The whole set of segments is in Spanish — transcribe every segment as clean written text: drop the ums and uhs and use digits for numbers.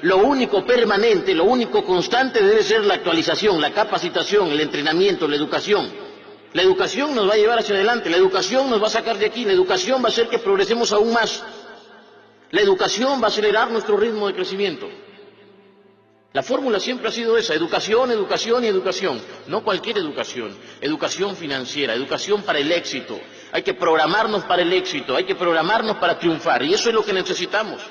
Lo único permanente, lo único constante debe ser la actualización, la capacitación, el entrenamiento, la educación. La educación nos va a llevar hacia adelante, la educación nos va a sacar de aquí, la educación va a hacer que progresemos aún más. La educación va a acelerar nuestro ritmo de crecimiento. La fórmula siempre ha sido esa, educación, educación y educación. No cualquier educación, educación financiera, educación para el éxito. Hay que programarnos para el éxito, hay que programarnos para triunfar, y eso es lo que necesitamos.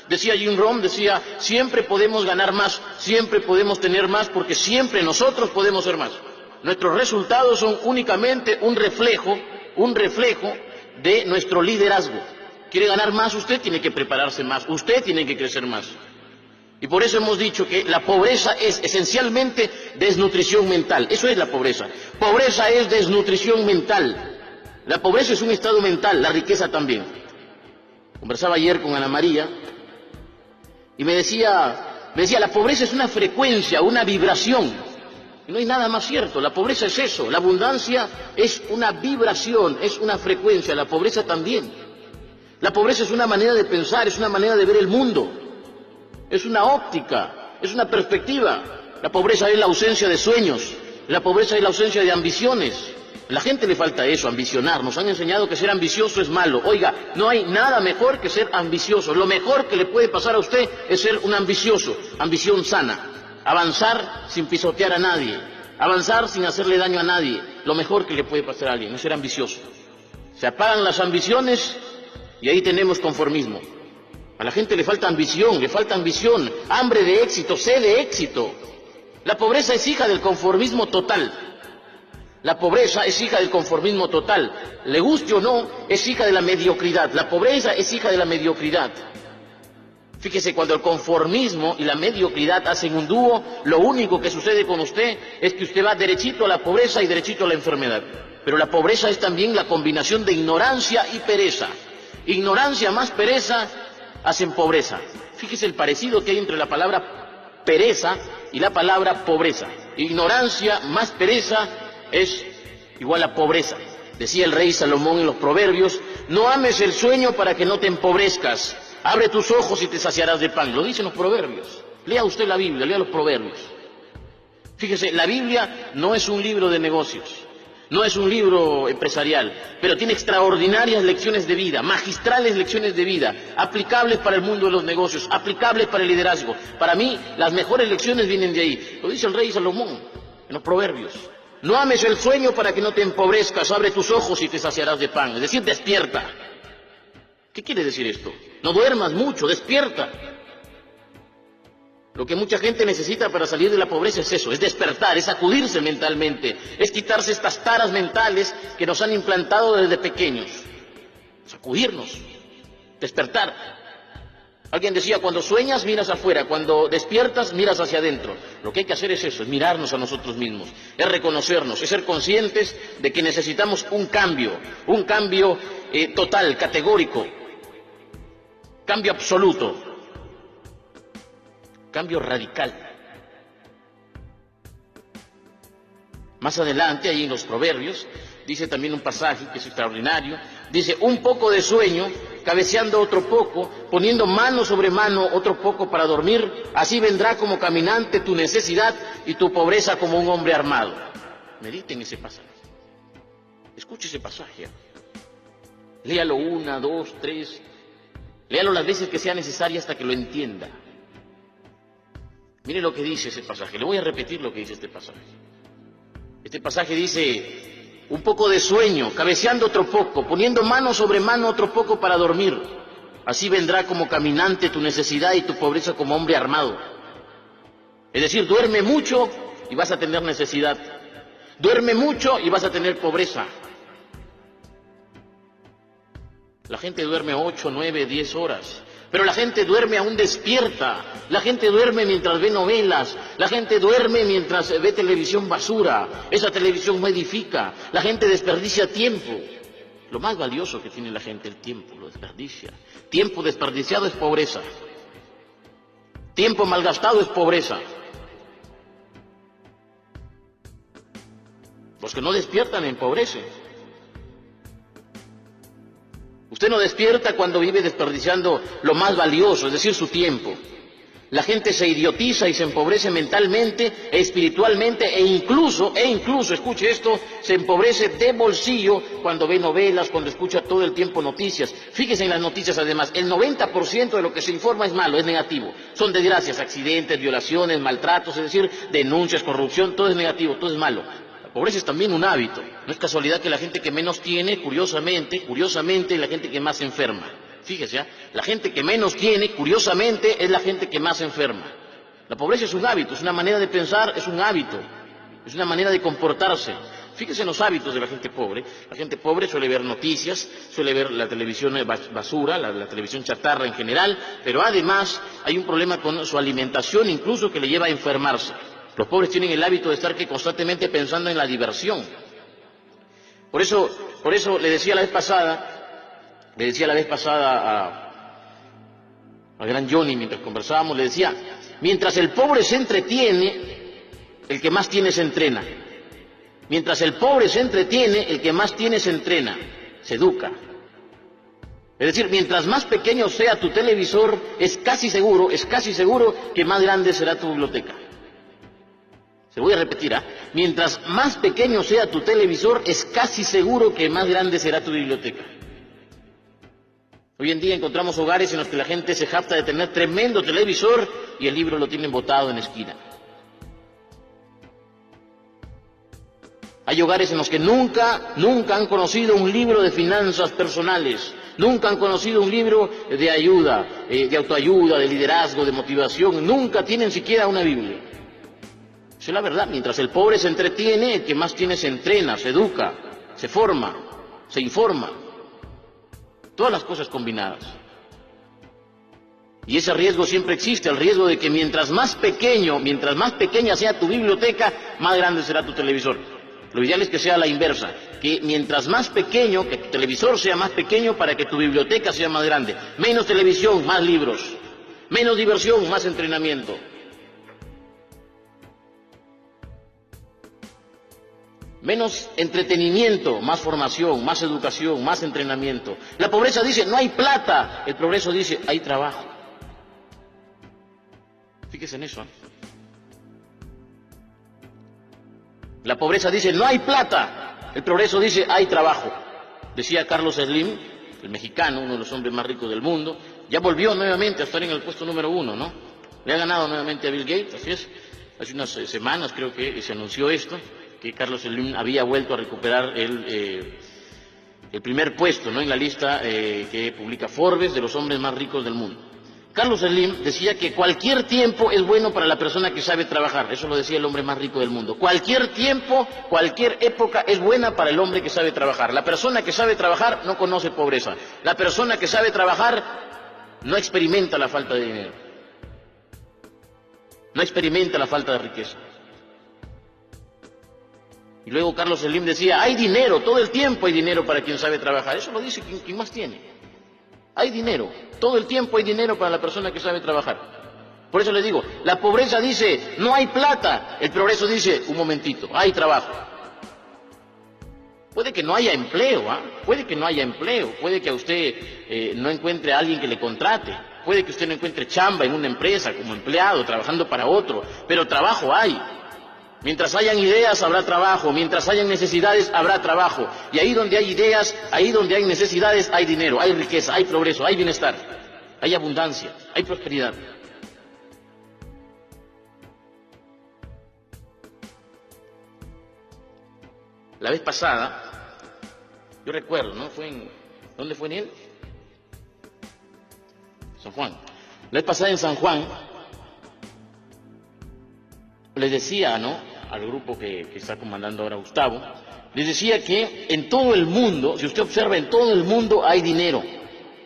Decía Jim Rohn, decía, siempre podemos ganar más, siempre podemos tener más, porque siempre nosotros podemos ser más. Nuestros resultados son únicamente un reflejo de nuestro liderazgo. ¿Quiere ganar más? Usted tiene que prepararse más, usted tiene que crecer más. Y por eso hemos dicho que la pobreza es esencialmente desnutrición mental. Eso es la pobreza. Pobreza es desnutrición mental. La pobreza es un estado mental, la riqueza también. Conversaba ayer con Ana María y me decía, la pobreza es una frecuencia, una vibración. Y no hay nada más cierto, la pobreza es eso, la abundancia es una vibración, es una frecuencia, la pobreza también. La pobreza es una manera de pensar, es una manera de ver el mundo. Es una óptica, es una perspectiva. La pobreza es la ausencia de sueños, la pobreza es la ausencia de ambiciones. A la gente le falta eso, ambicionar. Nos han enseñado que ser ambicioso es malo. Oiga, no hay nada mejor que ser ambicioso. Lo mejor que le puede pasar a usted es ser un ambicioso, ambición sana. Avanzar sin pisotear a nadie, avanzar sin hacerle daño a nadie. Lo mejor que le puede pasar a alguien es ser ambicioso. Se apagan las ambiciones y ahí tenemos conformismo. A la gente le falta ambición, hambre de éxito, sed de éxito. La pobreza es hija del conformismo total. La pobreza es hija del conformismo total. Le guste o no, es hija de la mediocridad. La pobreza es hija de la mediocridad. Fíjese, cuando el conformismo y la mediocridad hacen un dúo, lo único que sucede con usted es que usted va derechito a la pobreza y derechito a la enfermedad. Pero la pobreza es también la combinación de ignorancia y pereza. Ignorancia más pereza hacen pobreza. Fíjese el parecido que hay entre la palabra pereza y la palabra pobreza. Ignorancia más pereza es igual a pobreza. Decía el rey Salomón en los Proverbios, no ames el sueño para que no te empobrezcas. Abre tus ojos y te saciarás de pan. Lo dicen los Proverbios. Lea usted la Biblia, lea los Proverbios. Fíjese, la Biblia no es un libro de negocios. No es un libro empresarial, pero tiene extraordinarias lecciones de vida, magistrales lecciones de vida, aplicables para el mundo de los negocios, aplicables para el liderazgo. Para mí, las mejores lecciones vienen de ahí. Lo dice el rey Salomón en los Proverbios. No ames el sueño para que no te empobrezcas, abre tus ojos y te saciarás de pan. Es decir, despierta. ¿Qué quiere decir esto? No duermas mucho, despierta. Lo que mucha gente necesita para salir de la pobreza es eso, es despertar, es sacudirse mentalmente, es quitarse estas taras mentales que nos han implantado desde pequeños. Sacudirnos, despertar. Alguien decía, cuando sueñas miras afuera, cuando despiertas miras hacia adentro. Lo que hay que hacer es eso, es mirarnos a nosotros mismos, es reconocernos, es ser conscientes de que necesitamos un cambio total, categórico, cambio absoluto. Cambio radical. Más adelante, ahí en los Proverbios, dice también un pasaje que es extraordinario, dice, un poco de sueño, cabeceando otro poco, poniendo mano sobre mano otro poco para dormir, así vendrá como caminante tu necesidad y tu pobreza como un hombre armado. Mediten ese pasaje. Escuche ese pasaje. Léalo 1, 2, 3, léalo las veces que sea necesaria hasta que lo entienda. Mire lo que dice ese pasaje. Le voy a repetir lo que dice este pasaje. Este pasaje dice, un poco de sueño, cabeceando otro poco, poniendo mano sobre mano otro poco para dormir. Así vendrá como caminante tu necesidad y tu pobreza como hombre armado. Es decir, duerme mucho y vas a tener necesidad. Duerme mucho y vas a tener pobreza. La gente duerme 8, 9, 10 horas. Pero la gente duerme aún despierta, la gente duerme mientras ve novelas, la gente duerme mientras ve televisión basura, esa televisión no edifica, la gente desperdicia tiempo. Lo más valioso que tiene la gente, el tiempo, lo desperdicia. Tiempo desperdiciado es pobreza. Tiempo malgastado es pobreza. Los que no despiertan empobrecen. Usted no despierta cuando vive desperdiciando lo más valioso, es decir, su tiempo. La gente se idiotiza y se empobrece mentalmente, espiritualmente e incluso, escuche esto, se empobrece de bolsillo cuando ve novelas, cuando escucha todo el tiempo noticias. Fíjese en las noticias además, el 90% de lo que se informa es malo, es negativo. Son desgracias, accidentes, violaciones, maltratos, es decir, denuncias, corrupción, todo es negativo, todo es malo. La pobreza es también un hábito. No es casualidad que la gente que menos tiene, curiosamente, es la gente que más se enferma. Fíjese, la gente que menos tiene, curiosamente, es la gente que más se enferma. La pobreza es un hábito, es una manera de pensar, es un hábito, es una manera de comportarse. Fíjese en los hábitos de la gente pobre. La gente pobre suele ver noticias, suele ver la televisión basura, la televisión chatarra en general, pero además hay un problema con su alimentación, incluso que le lleva a enfermarse. Los pobres tienen el hábito de estar constantemente pensando en la diversión. Por eso le decía la vez pasada al gran Johnny, mientras conversábamos, le decía, mientras el pobre se entretiene, el que más tiene se entrena. Mientras el pobre se entretiene, el que más tiene se entrena, se educa. Es decir, mientras más pequeño sea tu televisor, es casi seguro que más grande será tu biblioteca. Se voy a repetir, mientras más pequeño sea tu televisor, es casi seguro que más grande será tu biblioteca. Hoy en día encontramos hogares en los que la gente se jacta de tener tremendo televisor y el libro lo tienen botado en la esquina. Hay hogares en los que nunca han conocido un libro de finanzas personales, nunca han conocido un libro de ayuda, de autoayuda, de liderazgo, de motivación, nunca tienen siquiera una Biblia. Esa es la verdad, mientras el pobre se entretiene, el que más tiene se entrena, se educa, se forma, se informa. Todas las cosas combinadas. Y ese riesgo siempre existe, el riesgo de que mientras más pequeña sea tu biblioteca, más grande será tu televisor. Lo ideal es que sea la inversa, que mientras más pequeño, que tu televisor sea más pequeño para que tu biblioteca sea más grande. Menos televisión, más libros. Menos diversión, más entrenamiento. Menos entretenimiento, más formación, más educación, más entrenamiento. La pobreza dice, no hay plata. El progreso dice, hay trabajo. Fíjese en eso. La pobreza dice, no hay plata. El progreso dice, hay trabajo. Decía Carlos Slim, el mexicano, uno de los hombres más ricos del mundo, ya volvió nuevamente a estar en el puesto número 1, ¿no? Le ha ganado nuevamente a Bill Gates, así es. Hace unas semanas creo que se anunció esto, que Carlos Slim había vuelto a recuperar el primer puesto, ¿no?, en la lista que publica Forbes de los hombres más ricos del mundo. Carlos Slim decía que cualquier tiempo es bueno para la persona que sabe trabajar. Eso lo decía el hombre más rico del mundo. Cualquier tiempo, cualquier época es buena para el hombre que sabe trabajar. La persona que sabe trabajar no conoce pobreza. La persona que sabe trabajar no experimenta la falta de dinero. No experimenta la falta de riqueza. Y luego Carlos Slim decía, hay dinero, todo el tiempo hay dinero para quien sabe trabajar. Eso lo dice quien más tiene. Hay dinero, todo el tiempo hay dinero para la persona que sabe trabajar. Por eso les digo, la pobreza dice, no hay plata. El progreso dice, un momentito, hay trabajo. Puede que no haya empleo, puede que no haya empleo, puede que a usted no encuentre a alguien que le contrate, puede que usted no encuentre chamba en una empresa como empleado, trabajando para otro, pero trabajo hay. Mientras hayan ideas, habrá trabajo. Mientras hayan necesidades, habrá trabajo. Y ahí donde hay ideas, ahí donde hay necesidades, hay dinero, hay riqueza, hay progreso, hay bienestar, hay abundancia, hay prosperidad. La vez pasada, yo recuerdo, ¿no? ¿Dónde fue en él? San Juan. La vez pasada en San Juan, les decía, ¿no?, al grupo que está comandando ahora Gustavo, les decía que en todo el mundo, si usted observa, en todo el mundo hay dinero,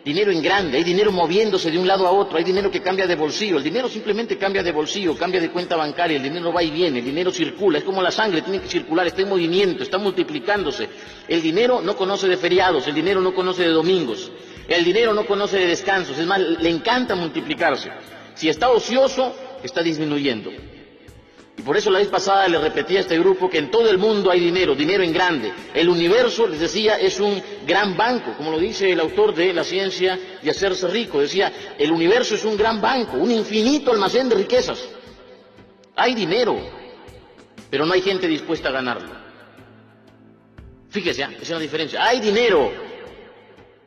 dinero en grande, hay dinero moviéndose de un lado a otro, hay dinero que cambia de bolsillo, el dinero simplemente cambia de bolsillo, cambia de cuenta bancaria, el dinero va y viene, el dinero circula, es como la sangre, tiene que circular, está en movimiento, está multiplicándose. El dinero no conoce de feriados, el dinero no conoce de domingos, el dinero no conoce de descansos, es más, le encanta multiplicarse. Si está ocioso, está disminuyendo. Y por eso la vez pasada le repetí a este grupo que en todo el mundo hay dinero, dinero en grande. El universo, les decía, es un gran banco, como lo dice el autor de La ciencia de hacerse rico. Decía, el universo es un gran banco, un infinito almacén de riquezas. Hay dinero, pero no hay gente dispuesta a ganarlo. Fíjese, esa es la diferencia. Hay dinero,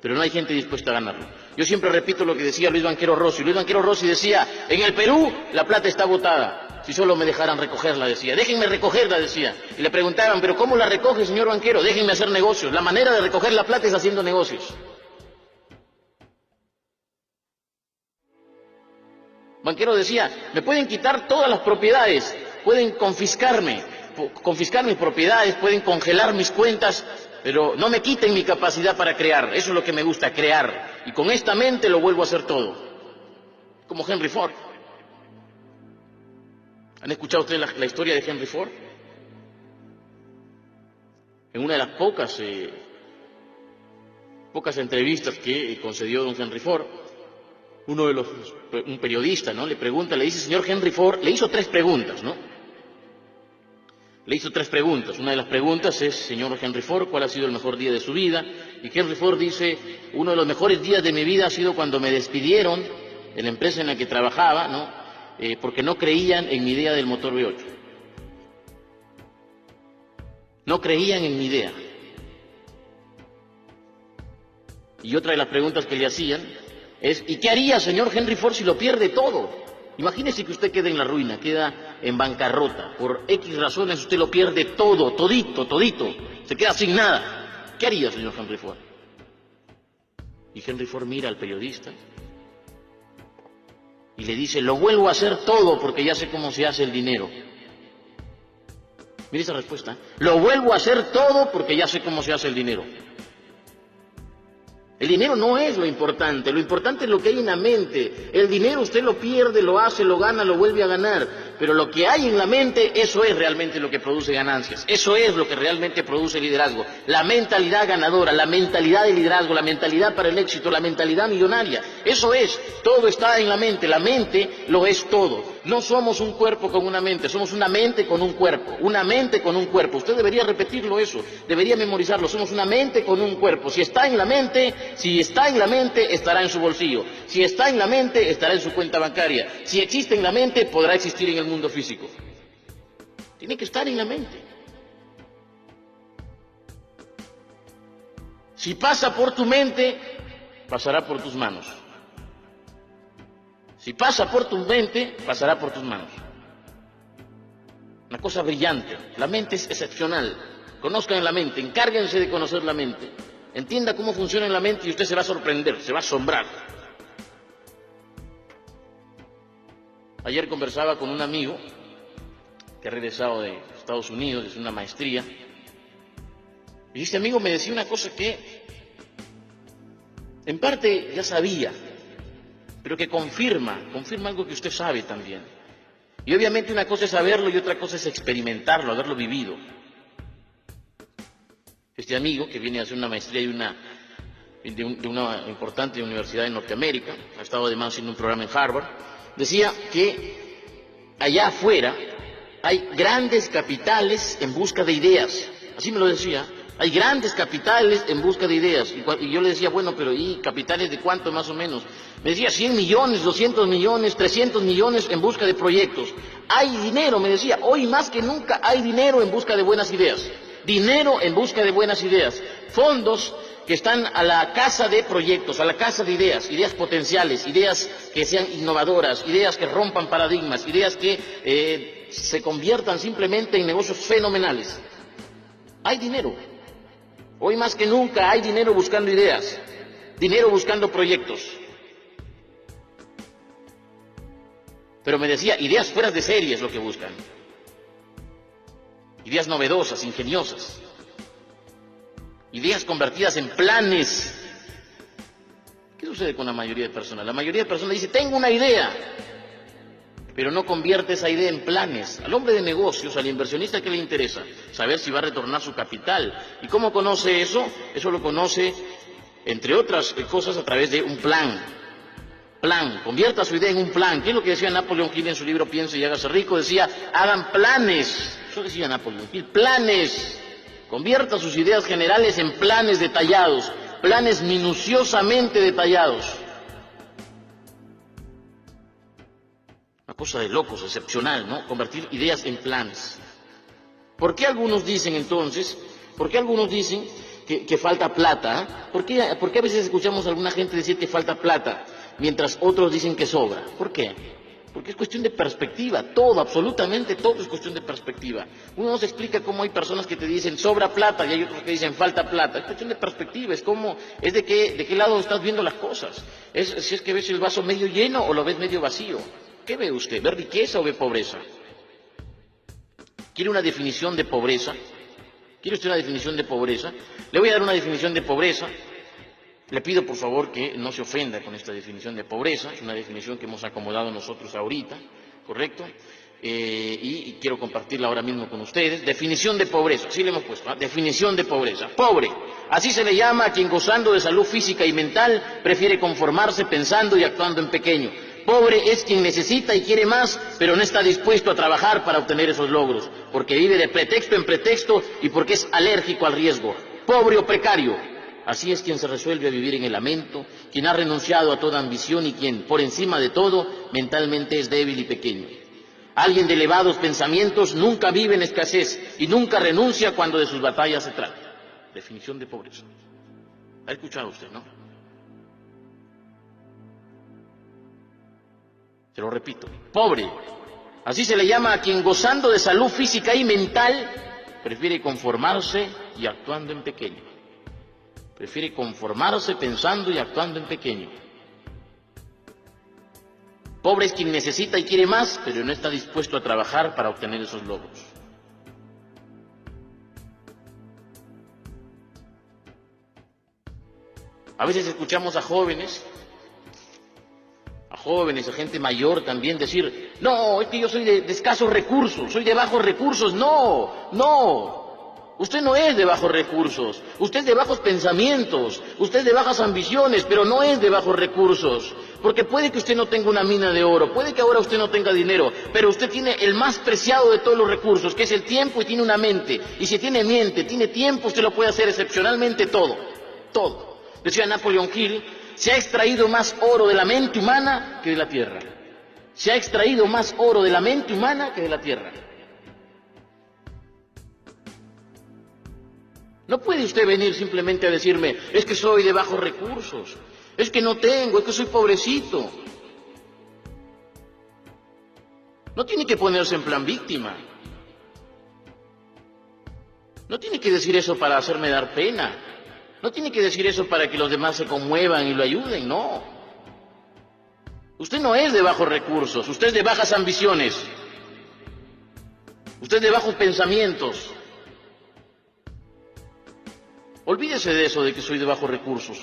pero no hay gente dispuesta a ganarlo. Yo siempre repito lo que decía Luis Banquero Rossi. Luis Banquero Rossi decía, en el Perú la plata está botada. Si solo me dejaran recogerla, decía. Déjenme recogerla, decía. Y le preguntaban, ¿pero cómo la recoge, señor banquero? Déjenme hacer negocios. La manera de recoger la plata es haciendo negocios. Banquero decía, me pueden quitar todas las propiedades, pueden confiscar mis propiedades, pueden congelar mis cuentas, pero no me quiten mi capacidad para crear. Eso es lo que me gusta, crear. Y con esta mente lo vuelvo a hacer todo. Como Henry Ford. ¿Han escuchado ustedes la historia de Henry Ford? En una de las pocas entrevistas que concedió don Henry Ford, un periodista, ¿no? Le pregunta, le dice, señor Henry Ford, le hizo 3 preguntas, ¿no? Le hizo 3 preguntas. Una de las preguntas es, señor Henry Ford, ¿cuál ha sido el mejor día de su vida? Y Henry Ford dice, uno de los mejores días de mi vida ha sido cuando me despidieron de la empresa en la que trabajaba, ¿no? Porque no creían en mi idea del motor V8. No creían en mi idea. Y otra de las preguntas que le hacían es, ¿y qué haría, señor Henry Ford, si lo pierde todo? Imagínese que usted queda en la ruina, queda en bancarrota. Por X razones usted lo pierde todo, todito. Se queda sin nada. ¿Qué haría, señor Henry Ford? Y Henry Ford mira al periodista y le dice, lo vuelvo a hacer todo porque ya sé cómo se hace el dinero. Mire esa respuesta. Lo vuelvo a hacer todo porque ya sé cómo se hace el dinero. El dinero no es lo importante es lo que hay en la mente. El dinero usted lo pierde, lo hace, lo gana, lo vuelve a ganar. Pero lo que hay en la mente, eso es realmente lo que produce ganancias. Eso es lo que realmente produce liderazgo. La mentalidad ganadora, la mentalidad de liderazgo, la mentalidad para el éxito, la mentalidad millonaria. Eso es, todo está en la mente lo es todo. No somos un cuerpo con una mente, somos una mente con un cuerpo. Una mente con un cuerpo. Usted debería repetirlo eso, debería memorizarlo. Somos una mente con un cuerpo. Si está en la mente, estará en su bolsillo. Si está en la mente, estará en su cuenta bancaria. Si existe en la mente, podrá existir en el mundo físico. Tiene que estar en la mente. Si pasa por tu mente, pasará por tus manos. Si pasa por tu mente, pasará por tus manos. Una cosa brillante. La mente es excepcional. Conozcan la mente, encárguense de conocer la mente. Entienda cómo funciona la mente y usted se va a sorprender, se va a asombrar. Ayer conversaba con un amigo que ha regresado de Estados Unidos, es una maestría, y este amigo me decía una cosa que en parte ya sabía, pero que confirma algo que usted sabe también. Y obviamente una cosa es saberlo y otra cosa es experimentarlo, haberlo vivido. Este amigo, que viene a hacer una maestría de una importante universidad en Norteamérica, ha estado además haciendo un programa en Harvard, decía que allá afuera hay grandes capitales en busca de ideas. Así me lo decía. Hay grandes capitales en busca de ideas. Y yo le decía, bueno, pero ¿y capitales de cuánto más o menos? Me decía 100 millones, 200 millones, 300 millones en busca de proyectos. Hay dinero, me decía, hoy más que nunca hay dinero en busca de buenas ideas. Dinero en busca de buenas ideas. Fondos que están a la casa de proyectos, a la casa de ideas, ideas potenciales, ideas que sean innovadoras, ideas que rompan paradigmas, ideas que se conviertan simplemente en negocios fenomenales. Hay dinero. Hoy más que nunca hay dinero buscando ideas, dinero buscando proyectos. Pero me decía, ideas fuera de serie es lo que buscan. Ideas novedosas, ingeniosas. Ideas convertidas en planes. ¿Qué sucede con la mayoría de personas? La mayoría de personas dice, tengo una idea, pero no convierte esa idea en planes. Al hombre de negocios, al inversionista, ¿qué le interesa? Saber si va a retornar su capital. ¿Y cómo conoce eso? Eso lo conoce, entre otras cosas, a través de un plan. Plan, convierta su idea en un plan. ¿Qué es lo que decía Napoleón Hill en su libro Piense y hágase rico? Decía, hagan planes. Eso decía Napoleón Hill, planes. Convierta sus ideas generales en planes detallados, planes minuciosamente detallados. Una cosa de locos, excepcional, ¿no? Convertir ideas en planes. ¿Por qué algunos dicen entonces, que falta plata? ¿Eh? ¿Por qué a veces escuchamos a alguna gente decir que falta plata, mientras otros dicen que sobra? ¿Por qué? Porque es cuestión de perspectiva, todo, absolutamente todo es cuestión de perspectiva. Uno nos explica cómo hay personas que te dicen sobra plata y hay otros que dicen falta plata. Es cuestión de perspectiva, es de qué lado estás viendo las cosas. Si es que ves el vaso medio lleno o lo ves medio vacío. ¿Qué ve usted? ¿Ve riqueza o ve pobreza? ¿Quiere una definición de pobreza? ¿Quiere usted una definición de pobreza? Le voy a dar una definición de pobreza. Le pido por favor que no se ofenda con esta definición de pobreza, es una definición que hemos acomodado nosotros ahorita, ¿correcto? Y quiero compartirla ahora mismo con ustedes. Definición de pobreza, así le hemos puesto, ¿eh? Definición de pobreza. Pobre, así se le llama a quien gozando de salud física y mental prefiere conformarse pensando y actuando en pequeño. Pobre es quien necesita y quiere más, pero no está dispuesto a trabajar para obtener esos logros, porque vive de pretexto en pretexto y porque es alérgico al riesgo. Pobre o precario. Así es quien se resuelve a vivir en el lamento, quien ha renunciado a toda ambición y quien, por encima de todo, mentalmente es débil y pequeño. Alguien de elevados pensamientos nunca vive en escasez y nunca renuncia cuando de sus batallas se trata. Definición de pobreza. ¿Ha escuchado usted, no? Se lo repito. Pobre. Así se le llama a quien gozando de salud física y mental prefiere conformarse y actuando en pequeño. Prefiere conformarse pensando y actuando en pequeño. Pobre es quien necesita y quiere más, pero no está dispuesto a trabajar para obtener esos logros. A veces escuchamos a jóvenes, a gente mayor también decir, no, es que yo soy de escasos recursos, soy de bajos recursos. No. Usted no es de bajos recursos, usted es de bajos pensamientos, usted es de bajas ambiciones, pero no es de bajos recursos. Porque puede que usted no tenga una mina de oro, puede que ahora usted no tenga dinero, pero usted tiene el más preciado de todos los recursos, que es el tiempo, y tiene una mente. Y si tiene mente, tiene tiempo, usted lo puede hacer excepcionalmente todo. Todo. Decía Napoleón Hill, se ha extraído más oro de la mente humana que de la tierra. Se ha extraído más oro de la mente humana que de la tierra. No puede usted venir simplemente a decirme, es que soy de bajos recursos, es que no tengo, es que soy pobrecito. No tiene que ponerse en plan víctima. No tiene que decir eso para hacerme dar pena. No tiene que decir eso para que los demás se conmuevan y lo ayuden, no. Usted no es de bajos recursos, usted es de bajas ambiciones. Usted es de bajos pensamientos. Olvídese de eso, de que soy de bajos recursos.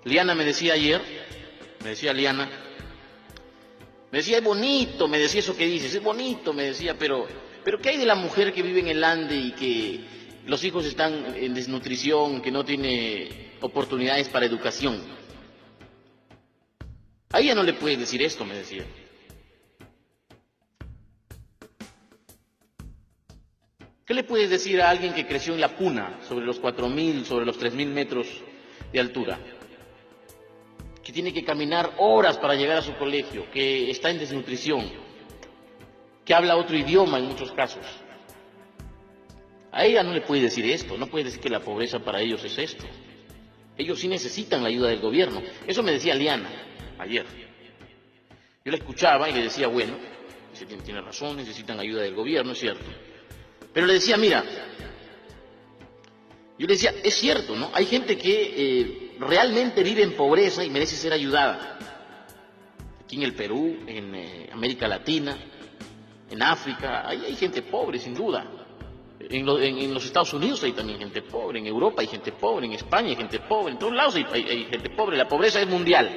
Liana me decía ayer, Liana, me decía, es bonito, me decía eso que dices, es bonito, me decía, pero ¿qué hay de la mujer que vive en el Ande y que los hijos están en desnutrición, que no tiene oportunidades para educación? A ella no le puedes decir esto, me decía. ¿Qué le puedes decir a alguien que creció en la Puna, sobre los 4.000, sobre los 3.000 metros de altura? Que tiene que caminar horas para llegar a su colegio, que está en desnutrición, que habla otro idioma en muchos casos. A ella no le puede decir esto, no puede decir que la pobreza para ellos es esto. Ellos sí necesitan la ayuda del gobierno. Eso me decía Liana ayer. Yo la escuchaba y le decía, bueno, tiene razón, necesitan ayuda del gobierno, es cierto. Pero le decía, mira, yo le decía, es cierto, ¿no? Hay gente que realmente vive en pobreza y merece ser ayudada. Aquí en el Perú, en América Latina, en África, hay gente pobre, sin duda. En los Estados Unidos hay también gente pobre, en Europa hay gente pobre, en España hay gente pobre, en todos lados hay gente pobre. La pobreza es mundial.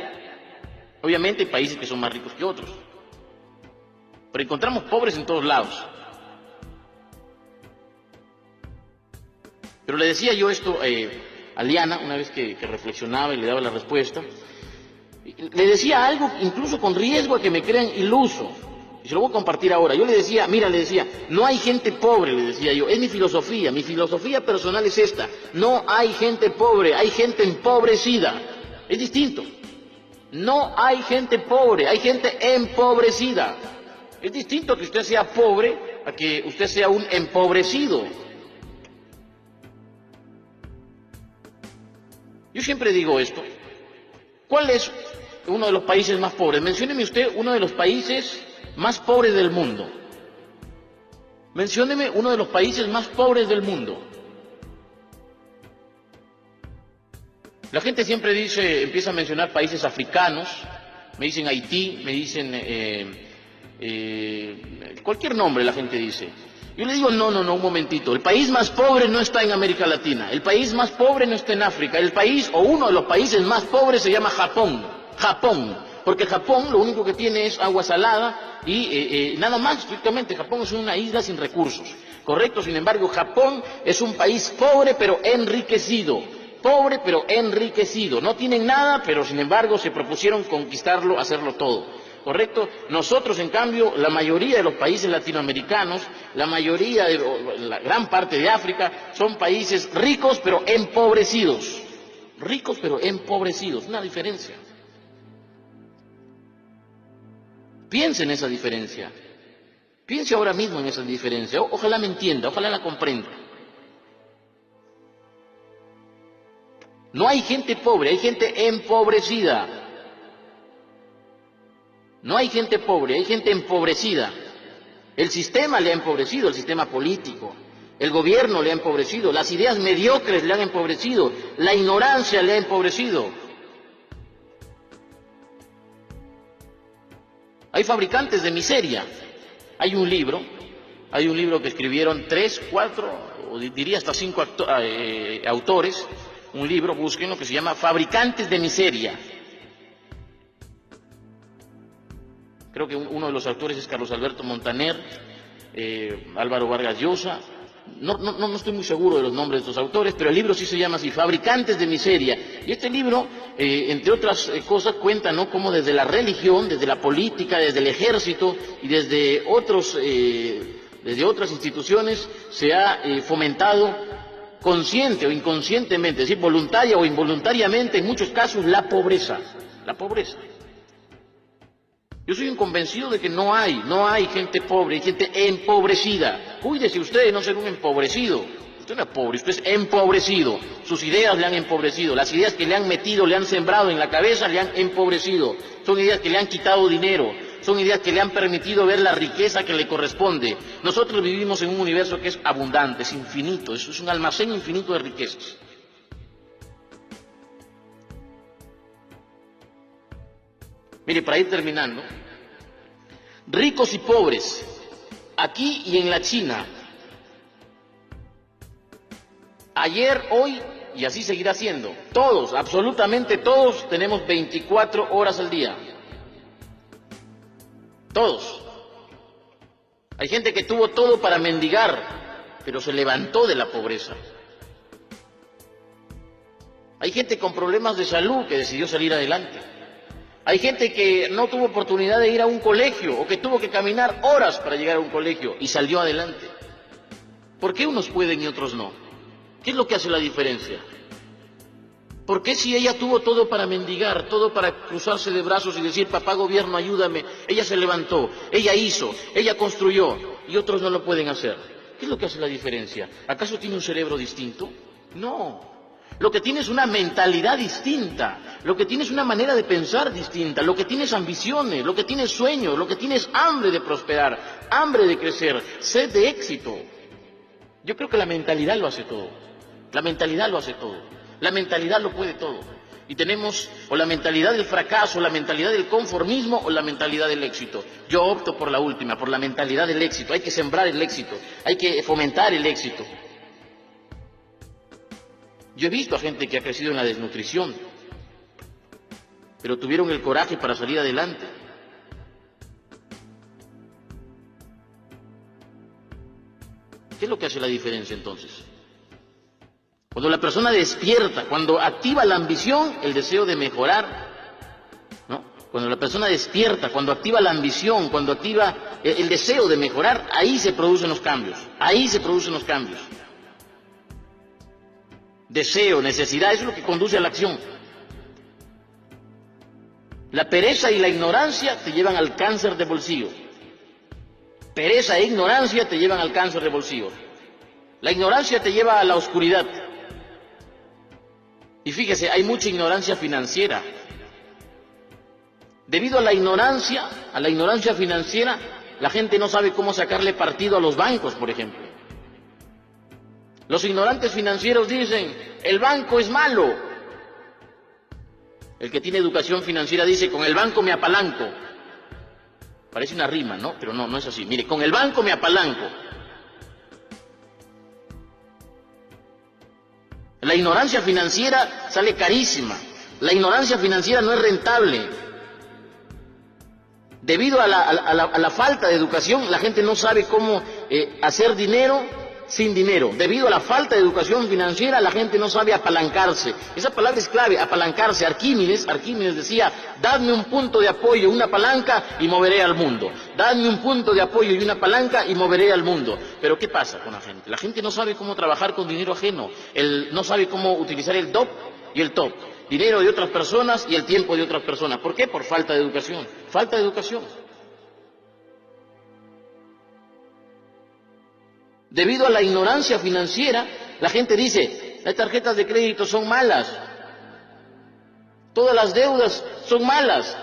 Obviamente hay países que son más ricos que otros, pero encontramos pobres en todos lados. Pero le decía yo esto a Liana, una vez que reflexionaba y le daba la respuesta, le decía algo incluso con riesgo a que me crean iluso, y se lo voy a compartir ahora. Yo le decía, mira, le decía, no hay gente pobre, le decía yo, es mi filosofía personal es esta, no hay gente pobre, hay gente empobrecida, es distinto. No hay gente pobre, hay gente empobrecida. Es distinto que usted sea pobre a que usted sea un empobrecido. Yo siempre digo esto. ¿Cuál es uno de los países más pobres? Mencióneme usted uno de los países más pobres del mundo. Mencióneme uno de los países más pobres del mundo. La gente siempre dice, empieza a mencionar países africanos, me dicen Haití, me dicen cualquier nombre la gente dice. Yo le digo, no, un momentito, el país más pobre no está en América Latina, el país más pobre no está en África, el país o uno de los países más pobres se llama Japón, porque Japón lo único que tiene es agua salada y nada más, estrictamente, Japón es una isla sin recursos, ¿correcto? Sin embargo, Japón es un país pobre pero enriquecido. Pobre pero enriquecido, no tienen nada, pero sin embargo se propusieron conquistarlo, hacerlo todo, ¿correcto? Nosotros, en cambio, la mayoría de los países latinoamericanos, la gran parte de África, son países ricos pero empobrecidos, una diferencia. Piense en esa diferencia, piense ahora mismo en esa diferencia, ojalá me entienda, ojalá la comprenda. No hay gente pobre, hay gente empobrecida. No hay gente pobre, hay gente empobrecida. El sistema le ha empobrecido, el sistema político. El gobierno le ha empobrecido, las ideas mediocres le han empobrecido, la ignorancia le ha empobrecido. Hay fabricantes de miseria. Hay un libro que escribieron 3, 4, o diría hasta 5 autores. Un libro, búsquenlo, que se llama Fabricantes de Miseria. Creo que uno de los autores es Carlos Alberto Montaner, Álvaro Vargas Llosa. No estoy muy seguro de los nombres de estos autores, pero el libro sí se llama así, Fabricantes de Miseria. Y este libro, entre otras cosas, cuenta, ¿no?, cómo desde la religión, desde la política, desde el ejército y desde otras instituciones se ha fomentado consciente o inconscientemente, es decir, voluntaria o involuntariamente, en muchos casos, la pobreza. Yo soy un convencido de que no hay gente pobre, hay gente empobrecida. Cuídese usted de no ser un empobrecido. Usted no es pobre, usted es empobrecido. Sus ideas le han empobrecido, las ideas que le han metido, le han sembrado en la cabeza, le han empobrecido. Son ideas que le han quitado dinero, son ideas que le han permitido ver la riqueza que le corresponde. Nosotros vivimos en un universo que es abundante, es infinito, es un almacén infinito de riquezas. Mire, para ir terminando, ricos y pobres, aquí y en la China, ayer, hoy y así seguirá siendo, todos, absolutamente todos, tenemos 24 horas al día. Todos. Hay gente que tuvo todo para mendigar, pero se levantó de la pobreza. Hay gente con problemas de salud que decidió salir adelante. Hay gente que no tuvo oportunidad de ir a un colegio o que tuvo que caminar horas para llegar a un colegio y salió adelante. ¿Por qué unos pueden y otros no? ¿Qué es lo que hace la diferencia? ¿Por qué si ella tuvo todo para mendigar, todo para cruzarse de brazos y decir, papá gobierno, ayúdame? Ella se levantó, ella hizo, ella construyó y otros no lo pueden hacer. ¿Qué es lo que hace la diferencia? ¿Acaso tiene un cerebro distinto? No. Lo que tiene es una mentalidad distinta, lo que tiene es una manera de pensar distinta, lo que tiene es ambiciones, lo que tiene es sueños, lo que tiene es hambre de prosperar, hambre de crecer, sed de éxito. Yo creo que la mentalidad lo hace todo, la mentalidad lo hace todo, la mentalidad lo puede todo. Y tenemos o la mentalidad del fracaso, la mentalidad del conformismo o la mentalidad del éxito. Yo opto por la última, por la mentalidad del éxito. Hay que sembrar el éxito, hay que fomentar el éxito. Yo he visto a gente que ha crecido en la desnutrición, pero tuvieron el coraje para salir adelante. ¿Qué es lo que hace la diferencia entonces? Cuando la persona despierta, cuando activa la ambición, el deseo de mejorar, ¿no? Cuando la persona despierta, cuando activa la ambición, cuando activa el deseo de mejorar, ahí se producen los cambios, ahí se producen los cambios. Deseo, necesidad, eso es lo que conduce a la acción. La pereza y la ignorancia te llevan al cáncer de bolsillo. Pereza e ignorancia te llevan al cáncer de bolsillo. La ignorancia te lleva a la oscuridad. Y fíjese, hay mucha ignorancia financiera. Debido a la ignorancia financiera, la gente no sabe cómo sacarle partido a los bancos, por ejemplo. Los ignorantes financieros dicen, el banco es malo. El que tiene educación financiera dice, con el banco me apalanco. Parece una rima, ¿no? Pero no es así. Mire, con el banco me apalanco. La ignorancia financiera sale carísima. La ignorancia financiera no es rentable. Debido a la falta de educación, la gente no sabe cómo hacer dinero sin dinero. Debido a la falta de educación financiera, la gente no sabe apalancarse. Esa palabra es clave, apalancarse. Arquímedes decía, dadme un punto de apoyo, una palanca y moveré al mundo. Dadme un punto de apoyo y una palanca y moveré al mundo. Pero ¿qué pasa con la gente? La gente no sabe cómo trabajar con dinero ajeno. No sabe cómo utilizar el DOP y el TOP. Dinero de otras personas y el tiempo de otras personas. ¿Por qué? Por falta de educación. Falta de educación. Debido a la ignorancia financiera, la gente dice, las tarjetas de crédito son malas. Todas las deudas son malas.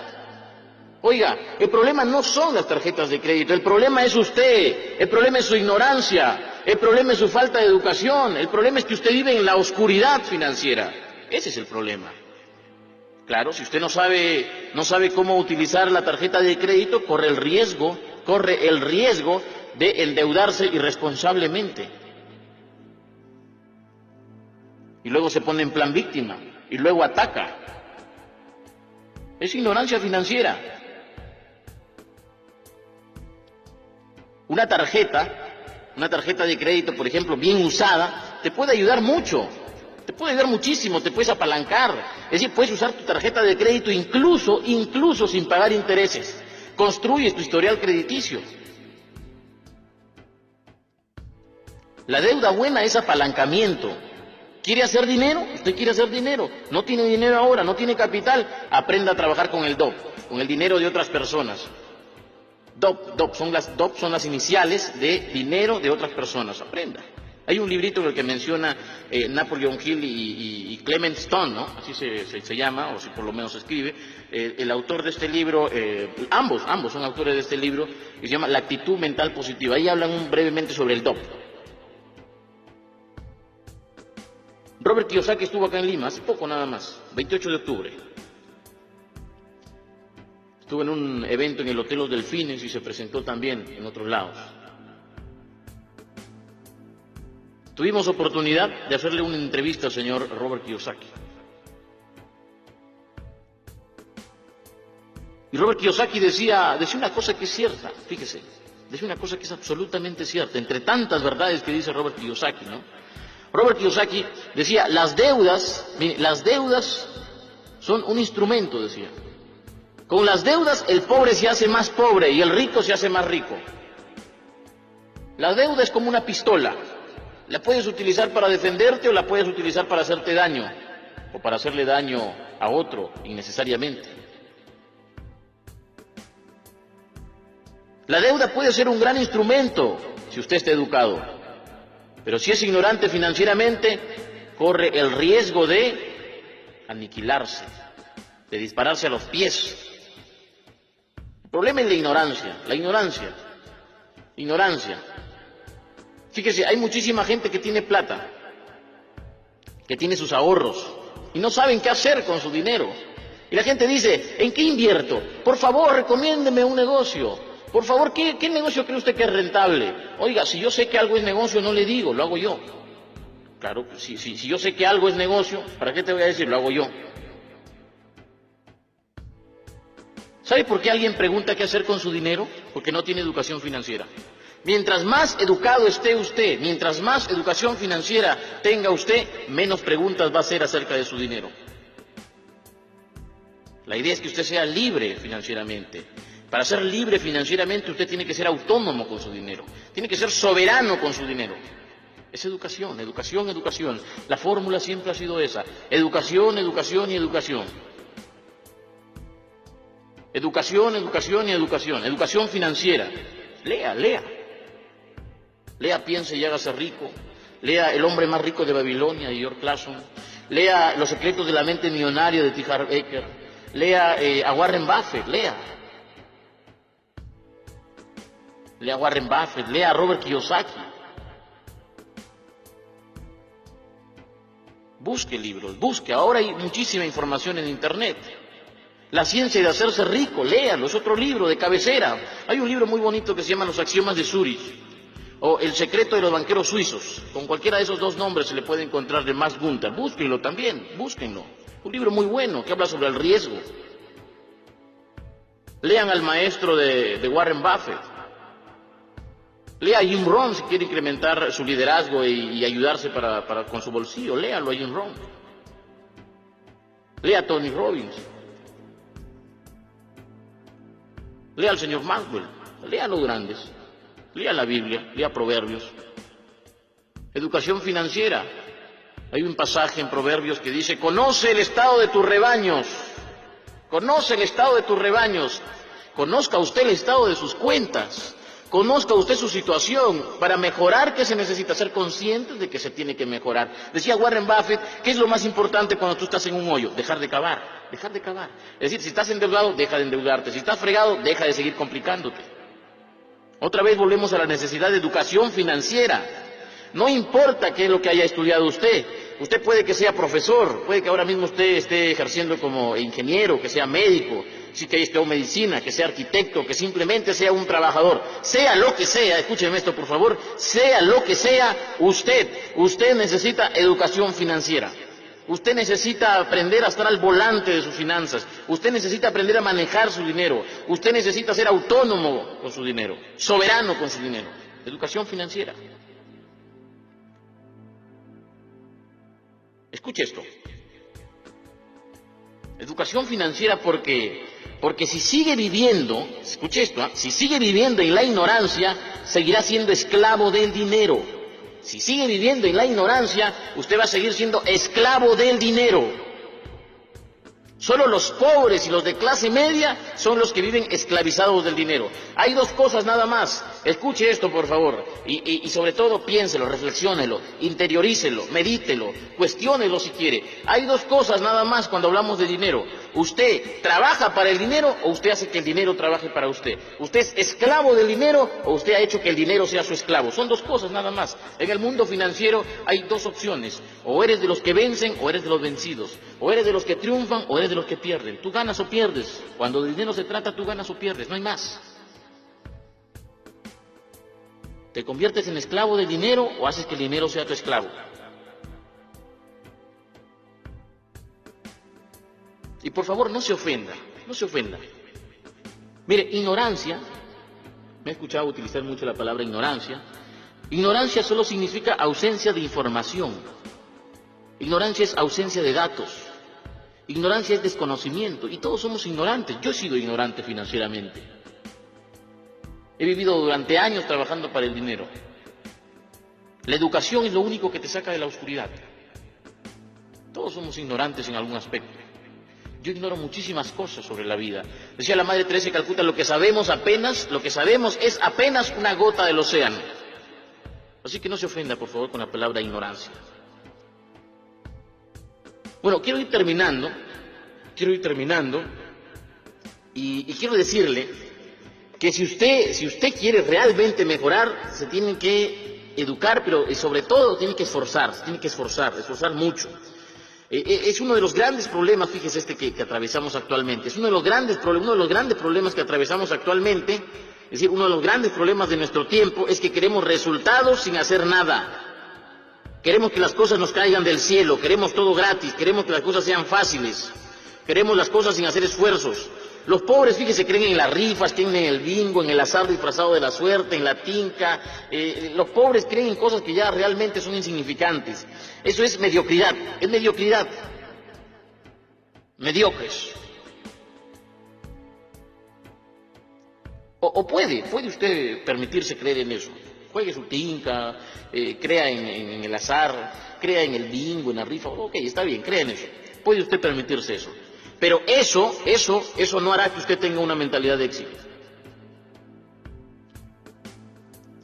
Oiga, el problema no son las tarjetas de crédito, el problema es usted, el problema es su ignorancia, el problema es su falta de educación, el problema es que usted vive en la oscuridad financiera. Ese es el problema. Claro, si usted no sabe cómo utilizar la tarjeta de crédito, corre el riesgo de endeudarse irresponsablemente. Y luego se pone en plan víctima, y luego ataca. Es ignorancia financiera. Una tarjeta de crédito, por ejemplo, bien usada, te puede ayudar mucho. Te puede ayudar muchísimo, te puedes apalancar. Es decir, puedes usar tu tarjeta de crédito incluso sin pagar intereses. Construyes tu historial crediticio. La deuda buena es apalancamiento. ¿Quiere hacer dinero? Usted quiere hacer dinero. No tiene dinero ahora, no tiene capital. Aprenda a trabajar con el DOP, con el dinero de otras personas. DOP son las iniciales de dinero de otras personas. Aprenda. Hay un librito en el que menciona Napoleon Hill y Clement Stone, ¿no? Así se llama, o si por lo menos se escribe. El autor de este libro, ambos son autores de este libro, que se llama La actitud mental positiva. Ahí hablan brevemente sobre el DOP. Robert Kiyosaki estuvo acá en Lima, hace poco nada más, 28 de octubre. Estuvo en un evento en el Hotel Los Delfines y se presentó también en otros lados. Tuvimos oportunidad de hacerle una entrevista al señor Robert Kiyosaki. Y Robert Kiyosaki decía una cosa que es cierta, fíjese, decía una cosa que es absolutamente cierta, entre tantas verdades que dice Robert Kiyosaki, ¿no? Robert Kiyosaki decía, las deudas son un instrumento, decía. Con las deudas el pobre se hace más pobre y el rico se hace más rico. La deuda es como una pistola. La puedes utilizar para defenderte o la puedes utilizar para hacerte daño o para hacerle daño a otro innecesariamente. La deuda puede ser un gran instrumento si usted está educado, pero si es ignorante financieramente, corre el riesgo de aniquilarse, de dispararse a los pies. El problema es la ignorancia. Fíjese, hay muchísima gente que tiene plata, que tiene sus ahorros y no saben qué hacer con su dinero. Y la gente dice, ¿en qué invierto? Por favor, recomiéndeme un negocio. Por favor, ¿qué negocio cree usted que es rentable? Oiga, si yo sé que algo es negocio, no le digo, lo hago yo. Claro, si yo sé que algo es negocio, ¿para qué te voy a decir? Lo hago yo. ¿Sabe por qué alguien pregunta qué hacer con su dinero? Porque no tiene educación financiera. Mientras más educado esté usted, mientras más educación financiera tenga usted, menos preguntas va a hacer acerca de su dinero. La idea es que usted sea libre financieramente. Para ser libre financieramente usted tiene que ser autónomo con su dinero, tiene que ser soberano con su dinero. Es educación, educación, educación. La fórmula siempre ha sido esa: educación, educación y educación. Educación, educación y educación. Educación financiera. Lea, lea. Lea Piense y hágase rico. Lea El hombre más rico de Babilonia de George Clason. Lea Los secretos de la mente millonaria de T. Harv Eker. Lea a Warren Buffett, lea. Lea a Warren Buffett, lea a Robert Kiyosaki. Busque libros, busque. Ahora hay muchísima información en Internet. La ciencia de hacerse rico, léalo, es otro libro de cabecera. Hay un libro muy bonito que se llama Los axiomas de Zurich, o El secreto de los banqueros suizos. Con cualquiera de esos dos nombres se le puede encontrar, de Max Gunther. Búsquenlo también, búsquenlo. Un libro muy bueno que habla sobre el riesgo. Lean al maestro de Warren Buffett. Lea a Jim Rohn si quiere incrementar su liderazgo y ayudarse con su bolsillo. Léalo a Jim Rohn. Lea a Tony Robbins. Lea al señor Maxwell. Lea a los grandes. Lea la Biblia, lea Proverbios. Educación financiera. Hay un pasaje en Proverbios que dice: conoce el estado de tus rebaños. Conoce el estado de tus rebaños. Conozca usted el estado de sus cuentas. Conozca usted su situación. Para mejorar, ¿qué se necesita? Ser conscientes de que se tiene que mejorar. Decía Warren Buffett, ¿qué es lo más importante cuando tú estás en un hoyo? Dejar de cavar, dejar de cavar. Es decir, si estás endeudado, deja de endeudarte. Si estás fregado, deja de seguir complicándote. Otra vez volvemos a la necesidad de educación financiera. No importa qué es lo que haya estudiado usted. Usted puede que sea profesor, puede que ahora mismo usted esté ejerciendo como ingeniero, que sea médico, sí que esté en medicina, que sea arquitecto, que simplemente sea un trabajador. Sea lo que sea, escúcheme esto por favor, sea lo que sea, usted necesita educación financiera. Usted necesita aprender a estar al volante de sus finanzas. Usted necesita aprender a manejar su dinero. Usted necesita ser autónomo con su dinero, soberano con su dinero. Educación financiera. Escuche esto. Educación financiera porque si sigue viviendo, escuche esto, si sigue viviendo en la ignorancia, seguirá siendo esclavo del dinero. Si sigue viviendo en la ignorancia, usted va a seguir siendo esclavo del dinero. Solo los pobres y los de clase media son los que viven esclavizados del dinero. Hay dos cosas nada más. Escuche esto, por favor. Y sobre todo piénselo, reflexiónelo, interiorícelo, medítelo, cuestiónelo si quiere. Hay dos cosas nada más cuando hablamos de dinero. ¿Usted trabaja para el dinero o usted hace que el dinero trabaje para usted? ¿Usted es esclavo del dinero o usted ha hecho que el dinero sea su esclavo? Son dos cosas nada más. En el mundo financiero hay dos opciones. O eres de los que vencen o eres de los vencidos. O eres de los que triunfan o eres de los que pierden. Tú ganas o pierdes. Cuando de dinero se trata, tú ganas o pierdes. No hay más. ¿Te conviertes en esclavo del dinero o haces que el dinero sea tu esclavo? Y por favor, no se ofenda, no se ofenda. Mire, ignorancia, me he escuchado utilizar mucho la palabra ignorancia. Ignorancia solo significa ausencia de información. Ignorancia es ausencia de datos. Ignorancia es desconocimiento. Y todos somos ignorantes. Yo he sido ignorante financieramente. He vivido durante años trabajando para el dinero. La educación es lo único que te saca de la oscuridad. Todos somos ignorantes en algún aspecto. Yo ignoro muchísimas cosas sobre la vida. Decía la Madre Teresa de Calcuta, lo que sabemos es apenas una gota del océano. Así que no se ofenda, por favor, con la palabra ignorancia. Bueno, quiero ir terminando y quiero decirle que si usted quiere realmente mejorar, se tiene que educar, pero sobre todo tiene que esforzar mucho. Es uno de los grandes problemas, fíjese que atravesamos actualmente. Es uno de los grandes problemas que atravesamos actualmente. Es decir, uno de los grandes problemas de nuestro tiempo es que queremos resultados sin hacer nada. Queremos que las cosas nos caigan del cielo, queremos todo gratis, queremos que las cosas sean fáciles, queremos las cosas sin hacer esfuerzos. Los pobres, fíjese, creen en las rifas, creen en el bingo, en el azar disfrazado de la suerte, en la tinca. Los pobres creen en cosas que ya realmente son insignificantes. Eso es mediocridad, mediocres. O puede usted permitirse creer en eso. Juegue su tinca, crea en el azar, crea en el bingo, en la rifa. Ok, está bien, crea en eso. Puede usted permitirse eso. Pero eso no hará que usted tenga una mentalidad de éxito.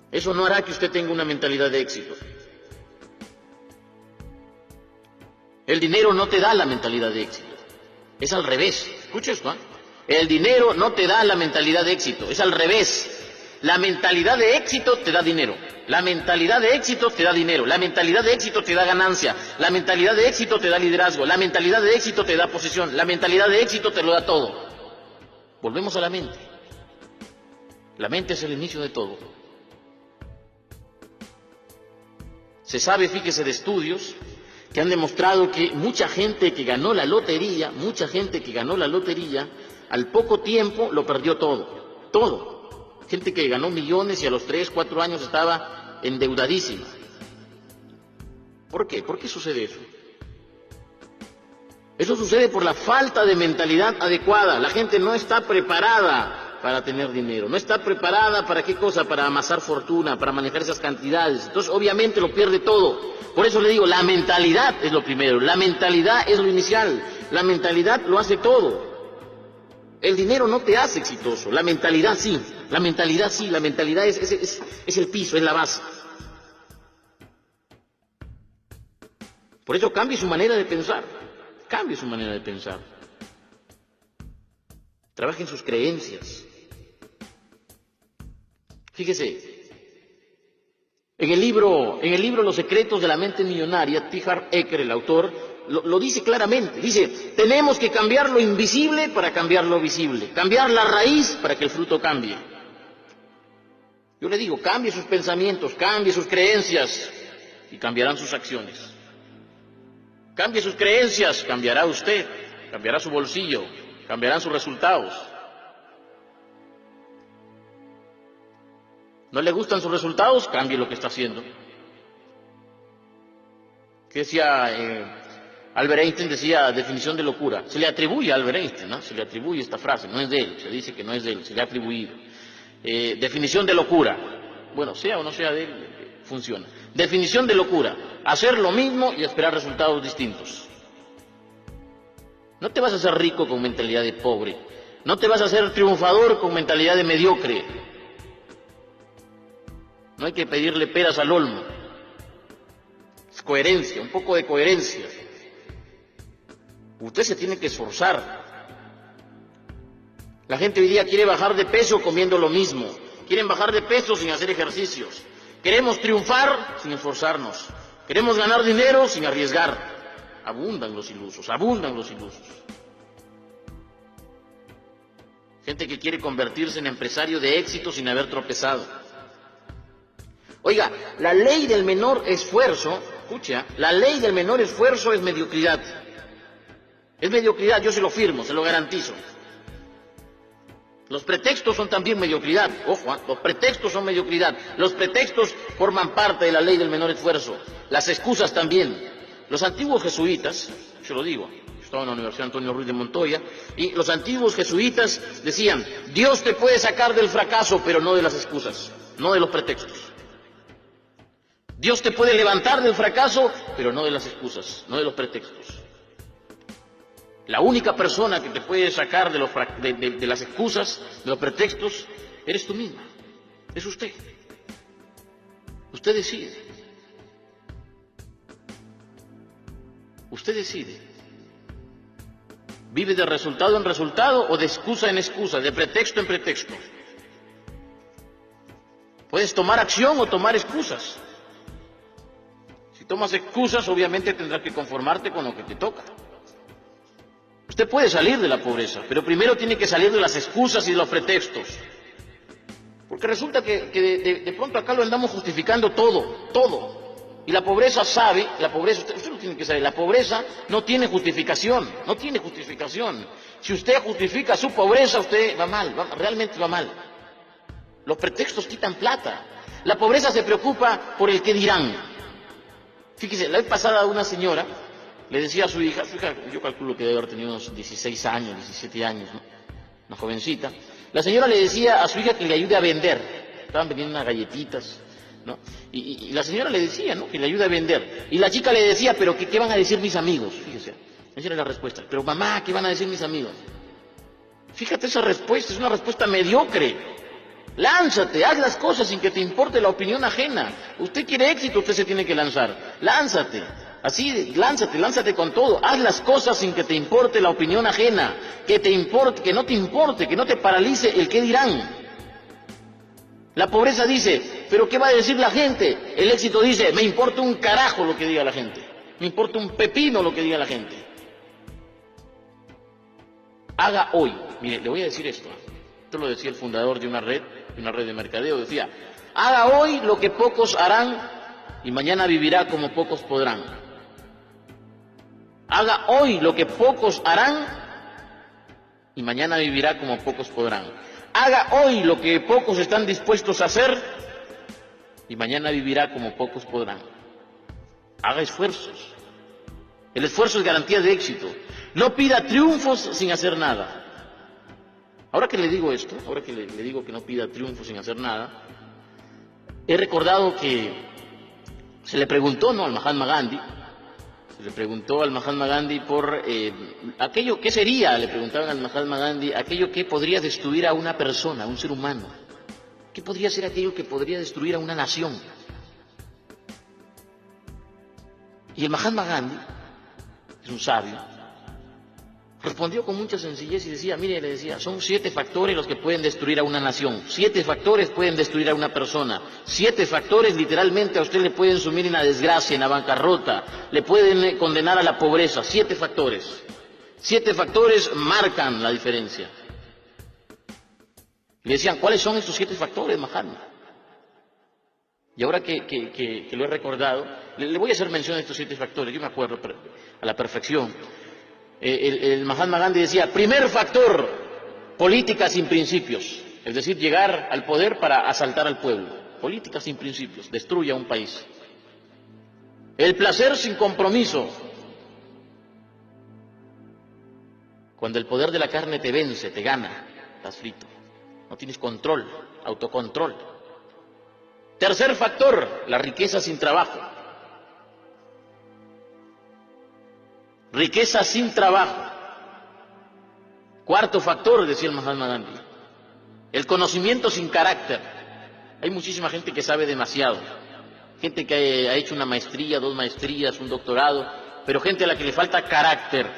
Eso no hará que usted tenga una mentalidad de éxito. El dinero no te da la mentalidad de éxito. Es al revés. Escucha esto, ¿eh? El dinero no te da la mentalidad de éxito. Es al revés. La mentalidad de éxito te da dinero. La mentalidad de éxito te da dinero. La mentalidad de éxito te da ganancia. La mentalidad de éxito te da liderazgo. La mentalidad de éxito te da posición. La mentalidad de éxito te lo da todo. Volvemos a la mente. La mente es el inicio de todo. Se sabe, fíjese, de estudios que han demostrado que mucha gente que ganó la lotería, al poco tiempo lo perdió todo. Gente que ganó millones y a los 3, 4 años estaba endeudadísima. ¿Por qué? ¿Por qué sucede eso? Eso sucede por la falta de mentalidad adecuada. La gente no está preparada para tener dinero. No está preparada para qué cosa, para amasar fortuna, para manejar esas cantidades. Entonces, obviamente lo pierde todo. Por eso le digo, la mentalidad es lo primero. La mentalidad es lo inicial. La mentalidad lo hace todo. El dinero no te hace exitoso, la mentalidad sí, la mentalidad es el piso, es la base. Por eso cambie su manera de pensar, Trabaje en sus creencias. Fíjese, en el libro Los secretos de la mente millonaria, T. Harv Eker, el autor, lo dice claramente. Dice, tenemos que cambiar lo invisible para cambiar lo visible. Cambiar la raíz para que el fruto cambie. Yo le digo, cambie sus pensamientos, cambie sus creencias y cambiarán sus acciones. Cambie sus creencias, cambiará usted, cambiará su bolsillo, cambiarán sus resultados. ¿No le gustan sus resultados? Cambie lo que está haciendo. ¿Qué decía Albert Einstein? Decía definición de locura. Se le atribuye a Albert Einstein, ¿no? Se le atribuye esta frase, no es de él, se dice que no es de él, se le ha atribuido. Definición de locura. Bueno, sea o no sea de él, funciona. Definición de locura. Hacer lo mismo y esperar resultados distintos. No te vas a hacer rico con mentalidad de pobre. No te vas a hacer triunfador con mentalidad de mediocre. No hay que pedirle peras al olmo. Es coherencia, un poco de coherencia. Usted se tiene que esforzar. La gente hoy día quiere bajar de peso comiendo lo mismo. Quieren bajar de peso sin hacer ejercicios. Queremos triunfar sin esforzarnos. Queremos ganar dinero sin arriesgar. Abundan los ilusos. Gente que quiere convertirse en empresario de éxito sin haber tropezado. Oiga, la ley del menor esfuerzo, escucha, la ley del menor esfuerzo es mediocridad. Es mediocridad, yo se lo firmo, se lo garantizo. Los pretextos son también mediocridad, ojo, los pretextos son mediocridad. Los pretextos forman parte de la ley del menor esfuerzo. Las excusas también. Los antiguos jesuitas, yo lo digo, estaba en la Universidad Antonio Ruiz de Montoya, y los antiguos jesuitas decían, Dios te puede sacar del fracaso, pero no de las excusas, no de los pretextos. Dios te puede levantar del fracaso, pero no de las excusas, no de los pretextos. La única persona que te puede sacar de las excusas, de los pretextos, eres tú misma, es usted. Usted decide. Usted decide. ¿Vive de resultado en resultado o de excusa en excusa, de pretexto en pretexto? Puedes tomar acción o tomar excusas. Si tomas excusas, obviamente tendrás que conformarte con lo que te toca. Usted puede salir de la pobreza, pero primero tiene que salir de las excusas y de los pretextos. Porque resulta que de pronto acá lo andamos justificando todo. Y la pobreza usted lo tiene que saber, la pobreza no tiene justificación. Si usted justifica su pobreza, usted va mal, realmente va mal. Los pretextos quitan plata. La pobreza se preocupa por el qué dirán. Fíjese, la vez pasada una señora le decía a su hija, yo calculo que debe haber tenido unos 16 años, 17 años, ¿no? Una jovencita. La señora le decía a su hija que le ayude a vender. Estaban vendiendo unas galletitas, ¿no? Y la señora le decía, ¿no?, que le ayude a vender. Y la chica le decía, pero ¿qué van a decir mis amigos? Fíjese, esa era la respuesta. Pero mamá, ¿qué van a decir mis amigos? Fíjate esa respuesta, es una respuesta mediocre. Lánzate, haz las cosas sin que te importe la opinión ajena. Usted quiere éxito, usted se tiene que lanzar. Lánzate, así, lánzate con todo. Haz las cosas sin que te importe la opinión ajena. Que no te importe, que no te paralice el qué dirán. La pobreza dice, ¿pero qué va a decir la gente? El éxito dice, me importa un carajo lo que diga la gente. Me importa un pepino lo que diga la gente. Haga hoy. Mire, le voy a decir esto. Esto lo decía el fundador de una red de mercadeo. Decía, haga hoy lo que pocos harán y mañana vivirá como pocos podrán. Haga hoy lo que pocos harán y mañana vivirá como pocos podrán. Haga hoy lo que pocos están dispuestos a hacer y mañana vivirá como pocos podrán. Haga esfuerzos. El esfuerzo es garantía de éxito. No pida triunfos sin hacer nada. Ahora que le digo esto, ahora que le digo que no pida triunfos sin hacer nada, he recordado que se le preguntó, ¿no?, al Mahatma Gandhi. Se le preguntó al Mahatma Gandhi por aquello, ¿qué sería? Le preguntaban al Mahatma Gandhi, aquello que podría destruir a una persona, a un ser humano. ¿Qué podría ser aquello que podría destruir a una nación? Y el Mahatma Gandhi, es un sabio, respondió con mucha sencillez y decía, mire, le decía, son 7 factores los que pueden destruir a una nación. 7 factores pueden destruir a una persona. 7 factores literalmente a usted le pueden sumir en la desgracia, en la bancarrota, le pueden condenar a la pobreza. 7 factores. 7 factores marcan la diferencia. Le decían, ¿cuáles son estos 7 factores, Mahatma? Y ahora que lo he recordado, le voy a hacer mención de estos 7 factores. Yo me acuerdo a la perfección. El Mahatma Gandhi decía, primer factor, política sin principios, es decir, llegar al poder para asaltar al pueblo. Política sin principios, destruye a un país. El placer sin compromiso, cuando el poder de la carne te vence, te gana, estás frito, no tienes control, autocontrol. Tercer factor, la riqueza sin trabajo. Riqueza sin trabajo. Cuarto factor, decía el Mahatma Gandhi, el conocimiento sin carácter. Hay muchísima gente que sabe demasiado, gente que ha hecho una maestría, 2 maestrías, un doctorado, pero gente a la que le falta carácter.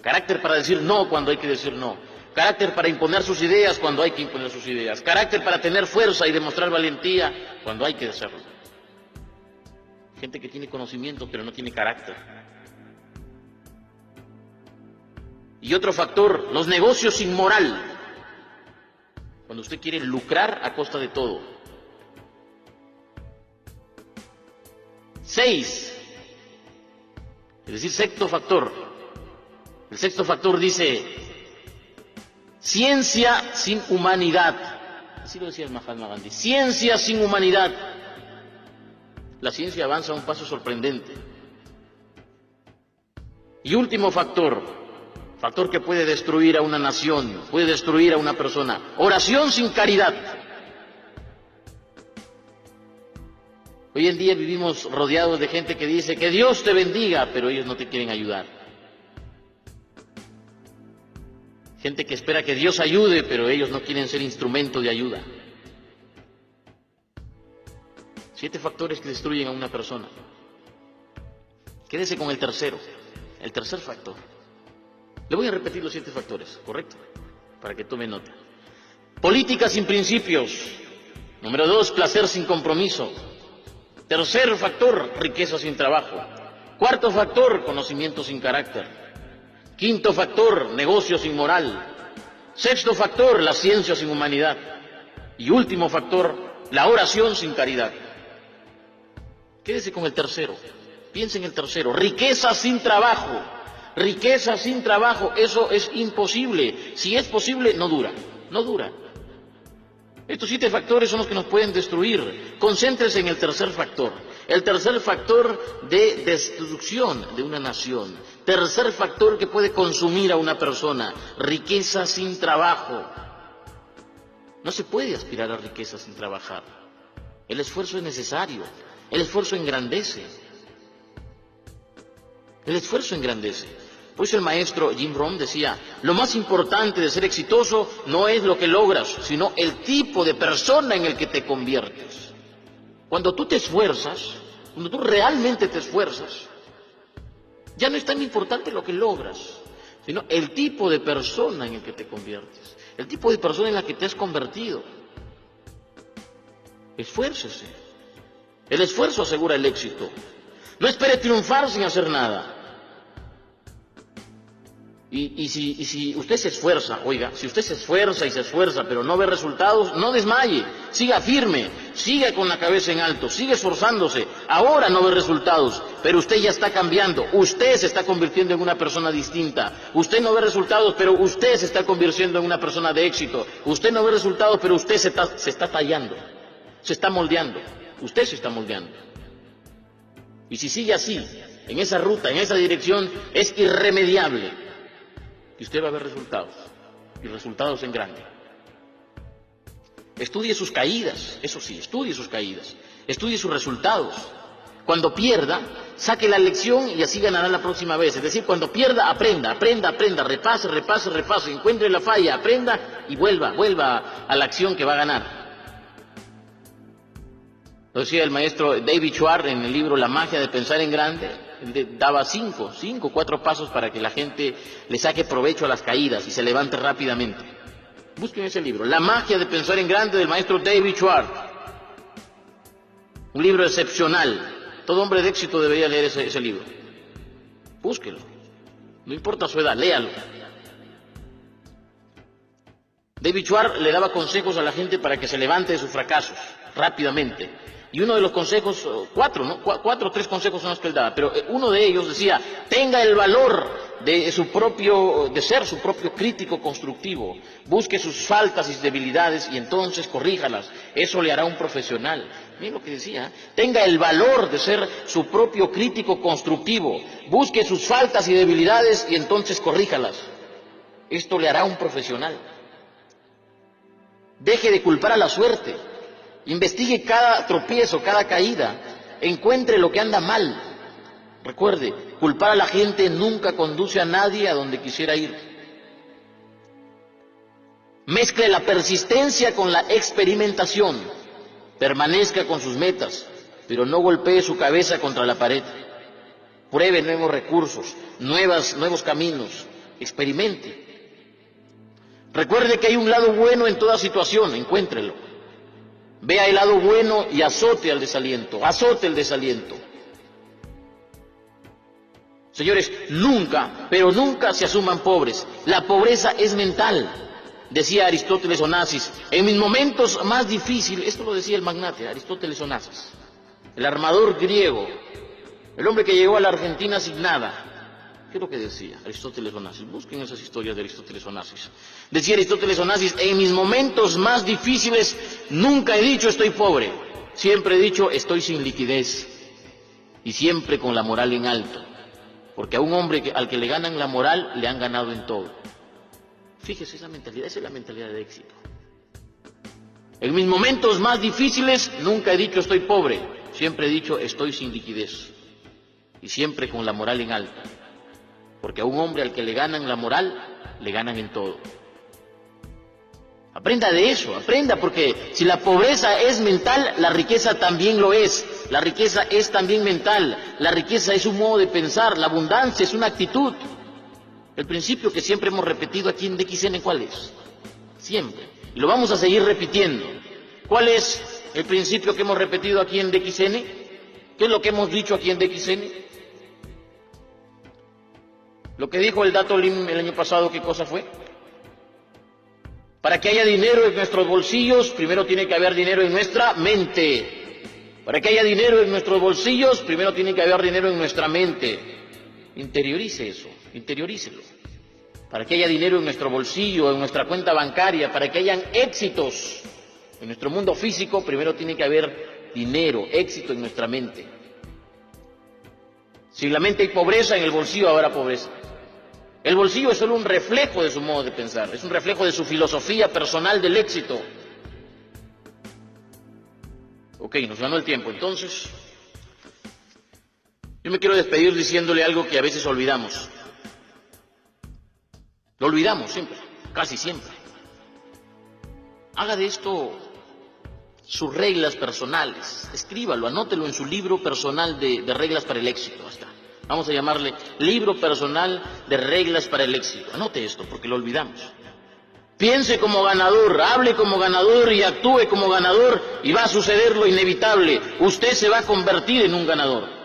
Carácter para decir no cuando hay que decir no. Carácter para imponer sus ideas cuando hay que imponer sus ideas. Carácter para tener fuerza y demostrar valentía cuando hay que hacerlo. Gente que tiene conocimiento pero no tiene carácter. Y otro factor, los negocios sin moral. Cuando usted quiere lucrar a costa de todo. 6. Es decir, sexto factor. El sexto factor dice, ciencia sin humanidad. Así lo decía el Mahatma Gandhi. Ciencia sin humanidad. La ciencia avanza a un paso sorprendente. Y último factor. Factor que puede destruir a una nación, puede destruir a una persona. Oración sin caridad. Hoy en día vivimos rodeados de gente que dice que Dios te bendiga, pero ellos no te quieren ayudar. Gente que espera que Dios ayude, pero ellos no quieren ser instrumento de ayuda. 7 factores que destruyen a una persona. Quédese con el tercero, el tercer factor. Le voy a repetir los 7 factores, ¿correcto? Para que tome nota. Política sin principios. Número 2, placer sin compromiso. Tercer factor, riqueza sin trabajo. Cuarto factor, conocimiento sin carácter. Quinto factor, negocio sin moral. Sexto factor, la ciencia sin humanidad. Y último factor, la oración sin caridad. Quédese con el tercero. Piense en el tercero. Riqueza sin trabajo. Riqueza sin trabajo, eso es imposible. Si es posible, no dura, no dura. Estos 7 factores son los que nos pueden destruir. Concéntrese en el tercer factor. El tercer factor de destrucción de una nación. Tercer factor que puede consumir a una persona. Riqueza sin trabajo. No se puede aspirar a riqueza sin trabajar. El esfuerzo es necesario. El esfuerzo engrandece. El esfuerzo engrandece. Por eso el maestro Jim Rohn decía, lo más importante de ser exitoso no es lo que logras, sino el tipo de persona en el que te conviertes. Cuando tú te esfuerzas, cuando tú realmente te esfuerzas, ya no es tan importante lo que logras, sino el tipo de persona en el que te conviertes, el tipo de persona en la que te has convertido. Esfuércese. El esfuerzo asegura el éxito. No espere triunfar sin hacer nada. Y si usted se esfuerza, oiga, si usted se esfuerza, pero no ve resultados, no desmaye, siga firme, siga con la cabeza en alto, sigue esforzándose. Ahora no ve resultados, pero usted ya está cambiando, usted se está convirtiendo en una persona distinta. Usted no ve resultados, pero usted se está convirtiendo en una persona de éxito. Usted no ve resultados, pero usted se está tallando, se está moldeando, usted se está moldeando. Y si sigue así, en esa ruta, en esa dirección, es irremediable. Y usted va a ver resultados, y resultados en grande. Estudie sus caídas, eso sí, estudie sus caídas, estudie sus resultados. Cuando pierda, saque la lección y así ganará la próxima vez. Es decir, cuando pierda, aprenda, repase, encuentre la falla, aprenda y vuelva a la acción que va a ganar. Lo decía el maestro David Schwartz en el libro La magia de pensar en grande. Él daba 4 pasos para que la gente le saque provecho a las caídas y se levante rápidamente. Busquen ese libro, La magia de pensar en grande, del maestro David Schwartz. Un libro excepcional. Todo hombre de éxito debería leer ese libro. Búsquelo. No importa su edad, léalo. David Schwartz le daba consejos a la gente para que se levante de sus fracasos rápidamente. Y uno de los consejos, 4 o 3 consejos son los que él daba, pero uno de ellos decía, tenga el valor de ser su propio crítico constructivo, busque sus faltas y debilidades y entonces corríjalas, eso le hará un profesional. Miren lo que decía, tenga el valor de ser su propio crítico constructivo, busque sus faltas y debilidades y entonces corríjalas, esto le hará un profesional. Deje de culpar a la suerte. Investigue cada tropiezo, cada caída, encuentre lo que anda mal. Recuerde, culpar a la gente nunca conduce a nadie a donde quisiera ir. Mezcle la persistencia con la experimentación. Permanezca con sus metas, pero no golpee su cabeza contra la pared. Pruebe nuevos recursos, nuevos caminos, experimente. Recuerde que hay un lado bueno en toda situación, encuéntrelo. Vea el lado bueno y azote el desaliento. Señores, nunca, pero nunca se asuman pobres. La pobreza es mental, decía Aristóteles Onassis. En mis momentos más difíciles, esto lo decía el magnate Aristóteles Onassis, el armador griego, el hombre que llegó a la Argentina sin nada. ¿Qué es lo que decía Aristóteles Onassis? Busquen esas historias de Aristóteles Onassis. Decía Aristóteles Onassis, en mis momentos más difíciles nunca he dicho estoy pobre, siempre he dicho estoy sin liquidez y siempre con la moral en alto, porque a un hombre al que le ganan la moral le han ganado en todo. Fíjese esa es la mentalidad de éxito. En mis momentos más difíciles nunca he dicho estoy pobre, siempre he dicho estoy sin liquidez y siempre con la moral en alto. Porque a un hombre al que le ganan la moral, le ganan en todo. Aprenda de eso, aprenda, porque si la pobreza es mental, la riqueza también lo es. La riqueza es también mental, la riqueza es un modo de pensar, la abundancia es una actitud. El principio que siempre hemos repetido aquí en DXN, ¿cuál es? Siempre. Y lo vamos a seguir repitiendo. ¿Cuál es el principio que hemos repetido aquí en DXN? ¿Qué es lo que hemos dicho aquí en DXN? Lo que dijo el Dato Lim el año pasado, ¿qué cosa fue? Para que haya dinero en nuestros bolsillos, primero tiene que haber dinero en nuestra mente. Para que haya dinero en nuestros bolsillos, primero tiene que haber dinero en nuestra mente. Interiorice eso, interiorícelo. Para que haya dinero en nuestro bolsillo, en nuestra cuenta bancaria, para que hayan éxitos en nuestro mundo físico, primero tiene que haber dinero, éxito en nuestra mente. Si en la mente hay pobreza, en el bolsillo habrá pobreza. El bolsillo es solo un reflejo de su modo de pensar, es un reflejo de su filosofía personal del éxito. Ok, nos ganó el tiempo, entonces yo me quiero despedir diciéndole algo que a veces olvidamos. Lo olvidamos siempre, casi siempre. Haga de esto sus reglas personales, escríbalo, anótelo en su libro personal de reglas para el éxito. Hasta vamos a llamarle libro personal de reglas para el éxito. Anote esto porque lo olvidamos. Piense como ganador, hable como ganador y actúe como ganador y va a suceder lo inevitable. Usted se va a convertir en un ganador.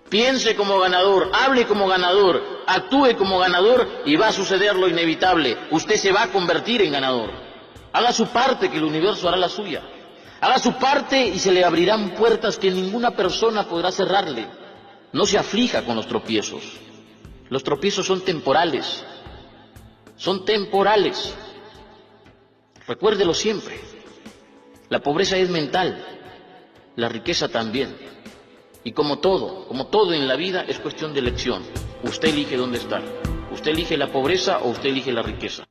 Piense como ganador, hable como ganador, actúe como ganador y va a suceder lo inevitable. Usted se va a convertir en ganador. Haga su parte que el universo hará la suya. Haga su parte y se le abrirán puertas que ninguna persona podrá cerrarle. No se aflija con los tropiezos. Los tropiezos son temporales. Son temporales. Recuérdelo siempre. La pobreza es mental. La riqueza también. Y como todo en la vida es cuestión de elección. Usted elige dónde estar. Usted elige la pobreza o usted elige la riqueza.